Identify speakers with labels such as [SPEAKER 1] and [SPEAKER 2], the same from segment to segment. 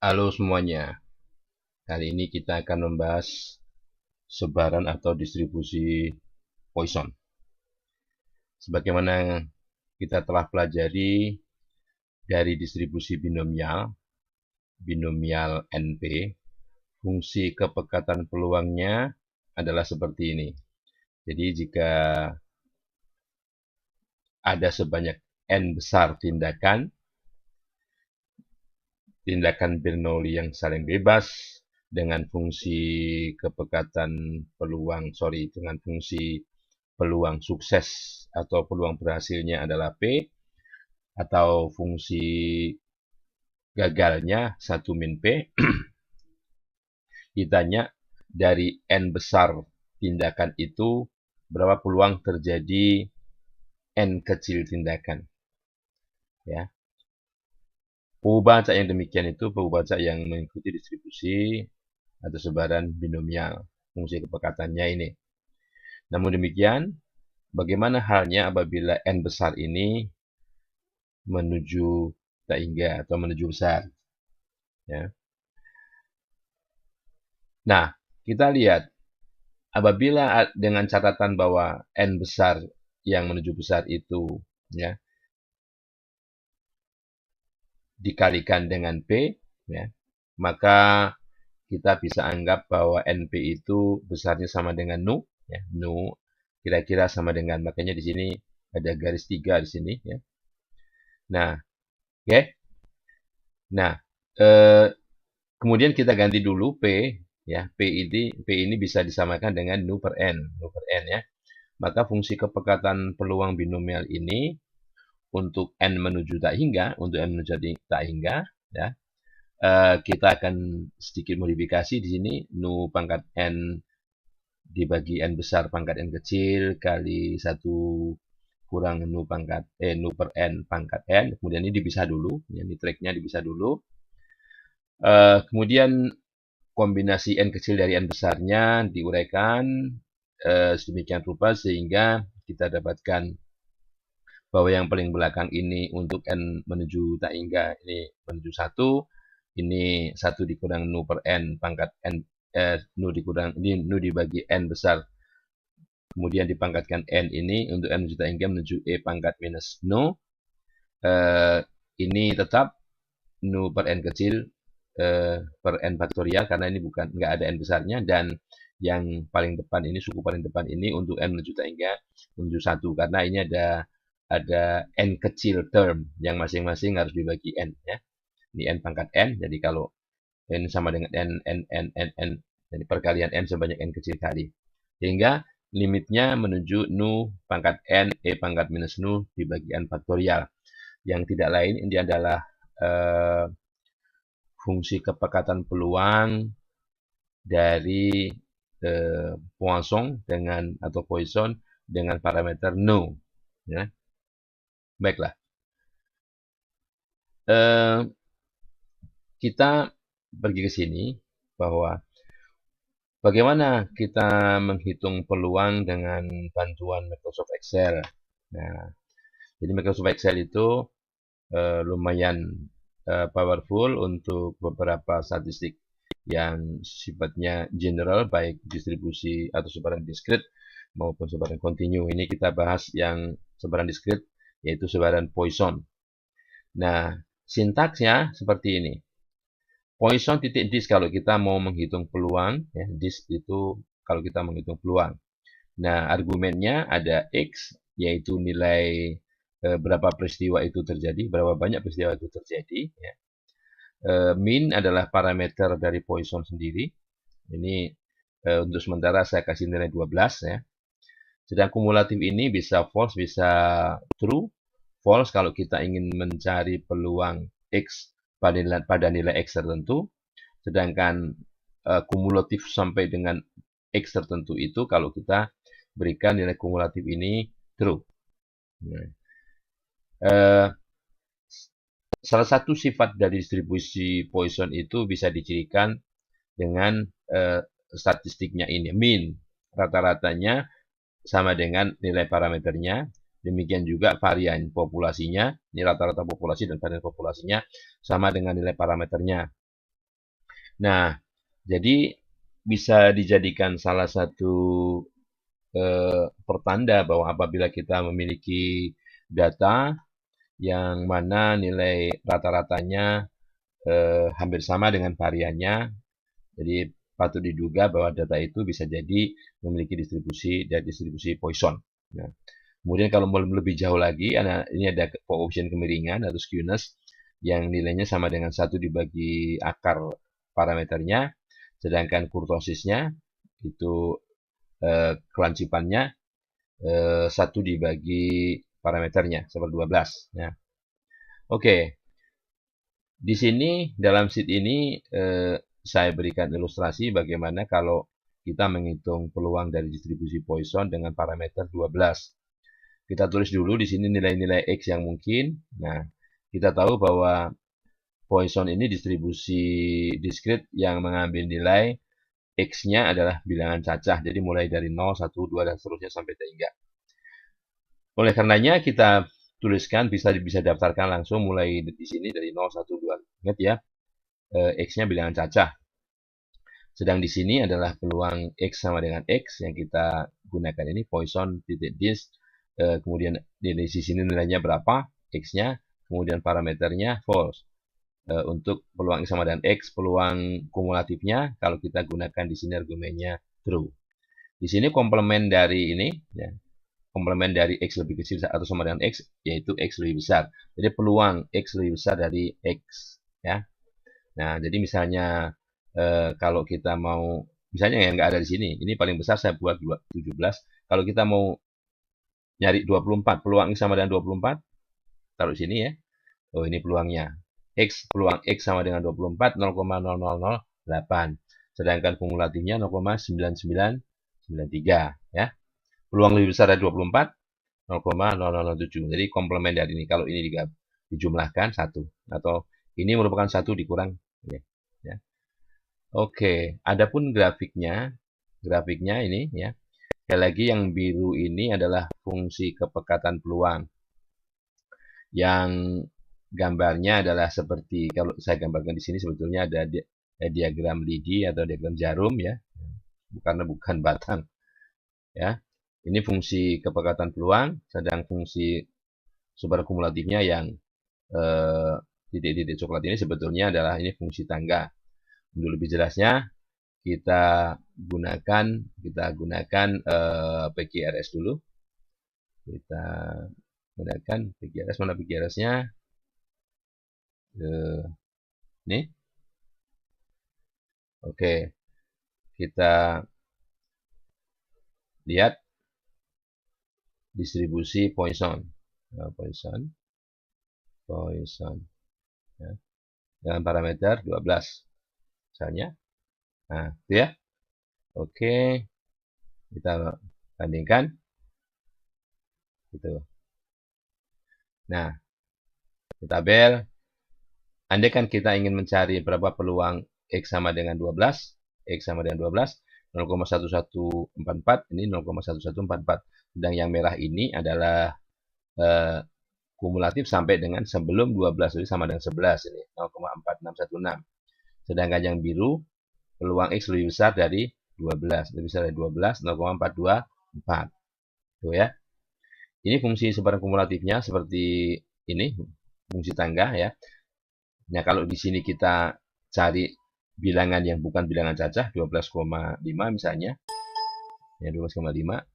[SPEAKER 1] Halo semuanya, kali ini kita akan membahas sebaran atau distribusi Poisson. Sebagaimana kita telah pelajari dari distribusi binomial NP, fungsi kepekatan peluangnya adalah seperti ini. Jadi jika ada sebanyak N besar tindakan Bernoulli yang saling bebas dengan fungsi kepekatan dengan fungsi peluang sukses atau peluang berhasilnya adalah P, atau fungsi gagalnya 1 min P, ditanya dari N besar tindakan itu berapa peluang terjadi N kecil tindakan. Ya. Pengubah yang demikian itu pengubah yang mengikuti distribusi atau sebaran binomial, fungsi kepekatannya ini. Namun demikian, bagaimana halnya apabila N besar ini menuju tak hingga atau menuju besar? Ya. Nah, kita lihat, apabila dengan catatan bahwa N besar yang menuju besar itu ya, dikalikan dengan P, ya, maka kita bisa anggap bahwa NP itu besarnya sama dengan nu, ya, nu kira-kira sama dengan, makanya di sini ada garis 3 di sini, ya. Nah, oke. Okay. Nah, kemudian kita ganti dulu P, ya. P ini bisa disamakan dengan nu per n ya. Maka fungsi kepekatan peluang binomial ini untuk n menuju tak hingga, ya, kita akan sedikit modifikasi di sini, nu pangkat n dibagi n besar pangkat n kecil kali 1 kurang nu per n pangkat n, kemudian ini dipisah dulu, ini tracknya dipisah dulu. Kemudian kombinasi n kecil dari n besarnya diuraikan sedemikian rupa sehingga kita dapatkan bahwa yang paling belakang ini untuk n menuju tak hingga ini menuju 1, ini 1 dikurang nu per n pangkat n, nu dibagi n besar, kemudian dipangkatkan n ini untuk n menuju tak hingga menuju e pangkat minus nu, ini tetap nu per n kecil per n faktorial karena ini nggak ada n besarnya, dan yang paling depan ini, suku paling depan ini untuk n menuju tak hingga menuju 1 karena ini ada n kecil term yang masing-masing harus dibagi n, ya. Ini n pangkat n, jadi kalau n sama dengan n, jadi perkalian n sebanyak n kecil kali. Sehingga limitnya menuju nu pangkat n, e pangkat minus nu dibagi n faktorial. Yang tidak lain ini adalah fungsi kepekatan peluang dari Poisson dengan parameter nu. Ya. Baiklah. Kita pergi ke sini bahwa bagaimana kita menghitung peluang dengan bantuan Microsoft Excel. Nah, jadi Microsoft Excel itu lumayan powerful untuk beberapa statistik yang sifatnya general, baik distribusi atau sebaran diskrit maupun sebaran kontinu. Ini kita bahas yang sebaran diskrit, yaitu sebaran Poisson. Nah, sintaksnya seperti ini. Poisson titik disk kalau kita mau menghitung peluang, ya, disk itu kalau kita menghitung peluang. Nah, argumennya ada X, yaitu nilai berapa peristiwa itu terjadi, berapa banyak peristiwa itu terjadi. Ya. Min adalah parameter dari Poisson sendiri. Ini untuk sementara saya kasih nilai 12, ya. Sedang kumulatif ini bisa false, bisa true. False kalau kita ingin mencari peluang X pada nilai X tertentu, sedangkan kumulatif sampai dengan X tertentu itu kalau kita berikan nilai kumulatif ini true. Nah, salah satu sifat dari distribusi Poisson itu bisa dicirikan dengan statistiknya ini, min, rata-ratanya sama dengan nilai parameternya. Demikian juga varian populasinya, ini rata-rata populasi dan varian populasinya sama dengan nilai parameternya. Nah, jadi bisa dijadikan salah satu pertanda bahwa apabila kita memiliki data yang mana nilai rata-ratanya hampir sama dengan variannya, jadi patut diduga bahwa data itu bisa jadi memiliki distribusi Poisson. Nah, kemudian kalau mau lebih jauh lagi, ini ada koefisien kemiringan atau skewness yang nilainya sama dengan 1 dibagi akar parameternya, sedangkan kurtosisnya itu kelancipannya 1 dibagi parameternya, seperti 12. Nah, oke. Di sini, dalam sheet ini, saya berikan ilustrasi bagaimana kalau kita menghitung peluang dari distribusi Poisson dengan parameter 12. Kita tulis dulu di sini nilai-nilai X yang mungkin. Nah, kita tahu bahwa Poisson ini distribusi diskrit yang mengambil nilai X-nya adalah bilangan cacah. Jadi mulai dari 0, 1, 2, dan seterusnya sampai 3. Oleh karenanya kita tuliskan bisa daftarkan langsung mulai di sini dari 0, 1, 2. Ingat ya, X-nya bilangan cacah. Sedang di sini adalah peluang X sama dengan X yang kita gunakan ini Poisson titik dis, kemudian di sini nilainya berapa, X-nya, kemudian parameternya false. Untuk peluang X sama dengan X, peluang kumulatifnya kalau kita gunakan di sini argumennya true. Di sini komplement dari ini, ya, komplement dari X lebih kecil atau sama dengan X, yaitu X lebih besar. Jadi peluang X lebih besar dari X. Ya. Nah, jadi misalnya kalau kita mau, misalnya yang nggak ada di sini, ini paling besar saya buat 17. Kalau kita mau nyari 24, peluang X sama dengan 24, taruh sini ya. Oh, ini peluangnya. Peluang X sama dengan 24, 0,0008. Sedangkan kumulatifnya 0,9993. Ya. Peluang lebih besar dari 24, 0,0007. Jadi komplement dari ini. Kalau ini dijumlahkan 1. Atau ini merupakan 1 dikurang. Ya. Oke, adapun grafiknya ini ya. Sekali lagi yang biru ini adalah fungsi kepekatan peluang. Yang gambarnya adalah seperti kalau saya gambarkan di sini sebetulnya ada diagram lidi atau diagram jarum ya. Karena bukan batang. Ya. Ini fungsi kepekatan peluang, sedang fungsi superakumulatifnya yang titik-titik coklat ini sebetulnya adalah ini fungsi tangga. Untuk lebih jelasnya, kita gunakan PQRS dulu. Kita gunakan PQRS, mana PQRS-nya? Ini. Oke. Kita lihat distribusi Poisson. Poisson. Ya. Dengan parameter 12. Misalnya. Nah, itu ya. Oke. Kita bandingkan. Gitu. Nah, di tabel, andai kan kita ingin mencari berapa peluang X sama dengan 12, X sama dengan 12, 0,1144, ini 0,1144. Sedang yang merah ini adalah kumulatif sampai dengan sebelum 12, jadi sama dengan 11, ini 0,4616. Sedangkan yang biru, peluang X lebih besar dari 12, lebih besar dari 12, 0,424. Tuh ya. Ini fungsi sebaran kumulatifnya seperti ini, fungsi tangga ya. Nah, kalau di sini kita cari bilangan yang bukan bilangan cacah, 12,5 misalnya. Ya, 12,5.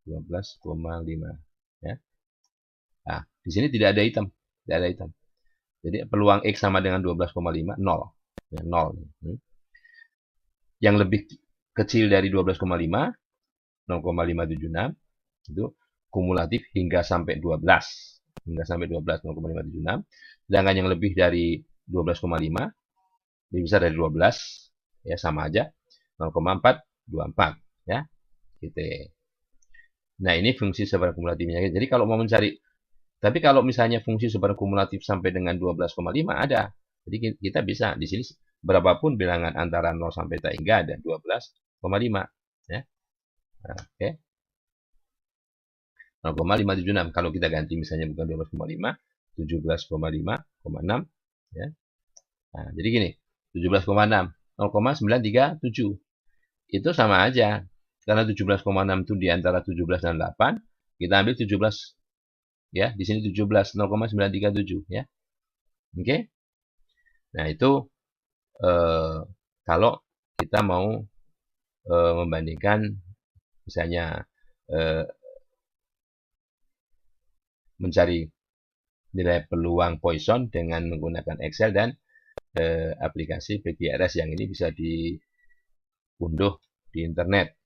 [SPEAKER 1] 12,5 ya. Nah, di sini tidak ada hitam, tidak ada hitam. Jadi peluang X sama dengan 12,5 0. Ya, 0. Yang lebih kecil dari 12,5 0,576 itu kumulatif hingga sampai 12. Hingga sampai 12 0,576. Sedangkan yang lebih dari 12,5 lebih besar dari 12 ya sama aja 0,424 ya. Gitu. Nah, ini fungsi sebaran kumulatifnya. Jadi kalau mau mencari, tapi kalau misalnya fungsi sebaran kumulatif sampai dengan 12,5 ada. Jadi kita bisa di sini berapapun bilangan antara 0 sampai tak hingga ada 12,5 ya. Nah, oke. 0,576 kalau kita ganti misalnya bukan 12,5, 17,5,6 ya. Nah, jadi gini, 17,6, 0,937. Itu sama aja. Karena 17,6 itu di antara 17 dan 8, kita ambil 17 ya, di sini 17, 0,937 ya. Oke? Nah, itu eh, kalau kita mau membandingkan misalnya eh, mencari nilai peluang Poisson dengan menggunakan Excel dan aplikasi PGRS yang ini bisa diunduh di internet.